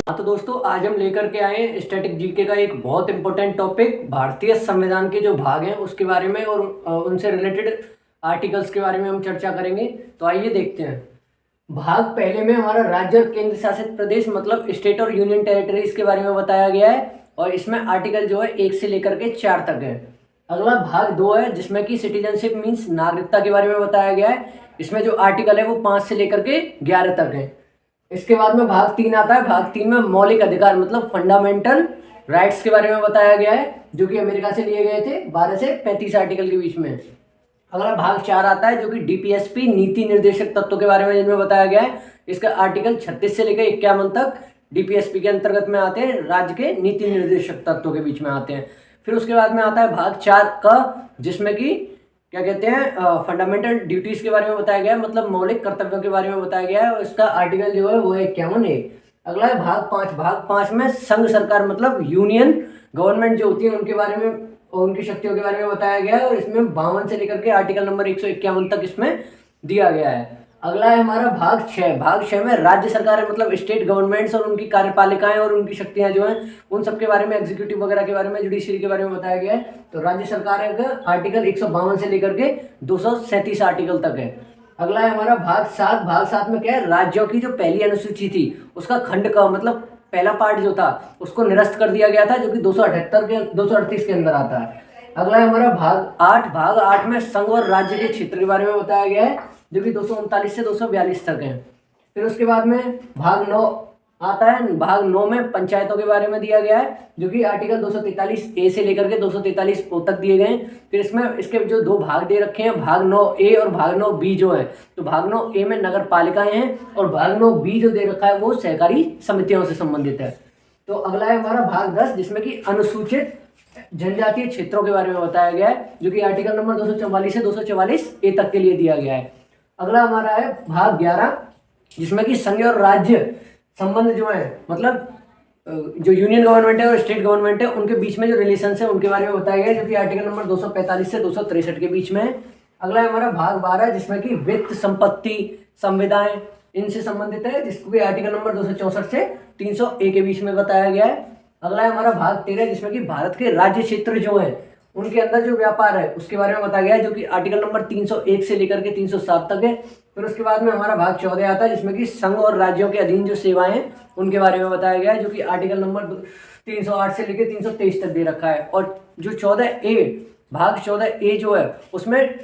हाँ तो दोस्तों आज हम लेकर के आए हैं स्टैटिक जीके का एक बहुत इंपॉर्टेंट टॉपिक भारतीय संविधान के जो भाग हैं उसके बारे में और उनसे रिलेटेड आर्टिकल्स के बारे में हम चर्चा करेंगे। तो आइए देखते हैं। भाग पहले में हमारा राज्य और केंद्र शासित प्रदेश मतलब स्टेट और यूनियन टेरिटरीज के बारे में बताया गया है और इसमें आर्टिकल जो है 1 से लेकर के 4 तक है। अगला भाग 2 है जिसमें कि सिटीजनशिप मीन्स नागरिकता के बारे में बताया गया है। इसमें जो आर्टिकल है वो 5 से लेकर के 11 तक है। इसके बाद में भाग 3 आता है। भाग 3 में मौलिक अधिकार मतलब फंडामेंटल राइट्स के बारे में बताया गया है जो कि अमेरिका से लिए गए थे 12 से 35 आर्टिकल के बीच में। अगला भाग 4 आता है जो कि डीपीएसपी नीति निर्देशक तत्वों के बारे में जिनमें बताया गया है। इसका आर्टिकल 36 से लेकर 51 तक डीपीएसपी के अंतर्गत में आते हैं, राज्य के नीति निर्देशक तत्वों के बीच में आते हैं। फिर उसके बाद में आता है भाग 4 का जिसमें कि क्या कहते हैं फंडामेंटल ड्यूटीज के बारे में बताया गया है मतलब मौलिक कर्तव्यों के बारे में बताया गया है और इसका आर्टिकल जो है वो है 51 है। अगला है भाग 5। भाग 5 में संघ सरकार मतलब यूनियन गवर्नमेंट जो होती है उनके बारे में और उनकी शक्तियों के बारे में बताया गया है और इसमें 52 से लेकर के आर्टिकल नंबर 151 तक इसमें दिया गया है। अगला है हमारा भाग 6। भाग 6 में राज्य सरकार है मतलब स्टेट गवर्नमेंट्स और उनकी कार्यपालिकाएं और उनकी शक्तियां जो हैं उन सब के बारे में एग्जीक्यूटिव वगैरह के बारे में जुडिशरी के बारे में बताया गया है। तो राज्य सरकार का आर्टिकल 152 से लेकर के 237 आर्टिकल तक है। अगला है हमारा भाग 7। भाग 7 में क्या है, राज्यों की जो पहली अनुसूची थी उसका खंड का मतलब पहला पार्ट जो था उसको निरस्त कर दिया गया था जो कि 238 के अंदर आता है। अगला है हमारा भाग 8। भाग 8 में संघ और राज्य के क्षेत्र के बारे में बताया गया है जो कि 239 से 242 तक है। फिर उसके बाद में भाग 9 आता है। भाग 9 में पंचायतों के बारे में दिया गया है जो कि आर्टिकल 243 ए से लेकर के 243 ओ तक दिए गए हैं। फिर इसमें इसके जो 2 भाग दे रखे हैं भाग 9 ए और भाग 9 बी जो है, तो भाग 9 ए में नगर पालिकाएं हैं और भाग 9 बी जो दे रखा है वो सहकारी समितियों से संबंधित है। तो अगला है हमारा भाग 10 जिसमें कि अनुसूचित जनजातीय क्षेत्रों के बारे में बताया गया है जो कि आर्टिकल नंबर 244 से 244 ए तक के लिए दिया गया है। अगला हमारा है भाग 11 जिसमें कि संघ और राज्य संबंध जो है मतलब जो यूनियन गवर्नमेंट है और स्टेट गवर्नमेंट है उनके बीच में जो रिलेशंस है उनके बारे में बताया गया है जो कि आर्टिकल नंबर 245 से 263 के बीच में है। अगला है हमारा भाग 12 जिसमें कि वित्त संपत्ति संविदाएं इनसे संबंधित है जिसको कि आर्टिकल नंबर 264 से 301 के बीच में बताया गया है। अगला है हमारा भाग 13 जिसमें कि भारत के राज्य क्षेत्र जो है उनके अंदर जो व्यापार है उसके बारे में बताया गया है जो कि आर्टिकल नंबर 301 से लेकर के 307 तक है। फिर उसके बाद में हमारा भाग 14 आता है जिसमें कि संघ और राज्यों के अधीन जो सेवाएं हैं उनके बारे में बताया गया है जो कि आर्टिकल नंबर 308 से लेकर 323 तक दे रखा है। और जो 14 ए भाग 14 ए जो है उसमें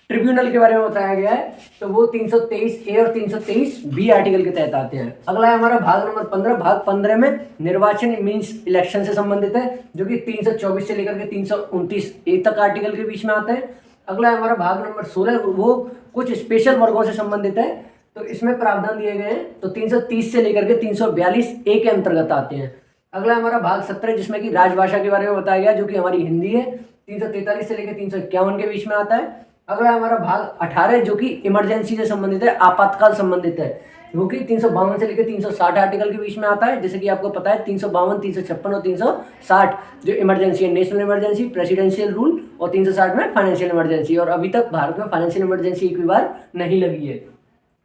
ट्रिब्यूनल के बारे में बताया गया है तो वो 323 ए और 323 बी आर्टिकल के तहत आते हैं। अगला है हमारा भाग नंबर 15। भाग 15 में निर्वाचन मीन्स इलेक्शन से संबंधित है जो कि 324 से लेकर के 329 ए तक आर्टिकल के बीच में आता है। अगला है हमारा भाग नंबर 16 वो कुछ स्पेशल वर्गों से संबंधित है तो इसमें प्रावधान दिए गए हैं तो 330 से लेकर के 342 ए के अंतर्गत आते हैं। अगला हमारा भाग 17 जिसमें कि राजभाषा के बारे में बताया गया जो कि हमारी हिंदी है 343 से लेकर 351 के बीच में आता है। अगला हमारा भाग 18 जो कि इमरजेंसी से संबंधित है, आपातकाल संबंधित है जो कि 352 से लेकर 360 आर्टिकल के बीच में आता है। जैसे कि आपको पता है 352, 356 और 360 जो इमरजेंसी है नेशनल इमरजेंसी, प्रेसिडेंशियल रूल और 360 में फाइनेंशियल इमरजेंसी और अभी तक भारत में फाइनेंशियल इमरजेंसी एक भी बार नहीं लगी है।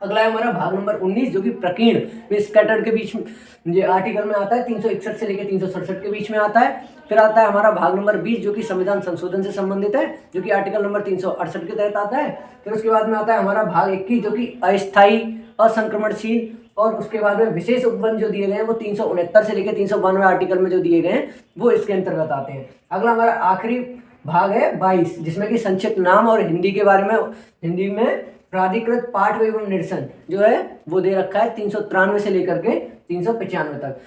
अगला है हमारा भाग नंबर 19 जो कि प्रकीर्ण स्कैटर्ड के बीच में ये आर्टिकल में आता है 361 से लेकर 367 के बीच में आता है। फिर आता है हमारा भाग नंबर 20 जो कि संविधान संशोधन से संबंधित है जो कि आर्टिकल नंबर 368 के तहत आता है। फिर उसके बाद में आता है हमारा भाग 21 जो कि अस्थायी असंक्रमणशील और उसके बाद में विशेष उपबंध जो दिए गए हैं वो 369 से लेकर 392 आर्टिकल में जो दिए गए हैं वो इसके अंतर्गत आते हैं। अगला हमारा आखिरी भाग है 22 जिसमें कि संक्षिप्त नाम और हिंदी के बारे में हिंदी में प्राधिकृत पाठ एवं निरसन जो है वो दे रखा है 393 से लेकर के 395 तक।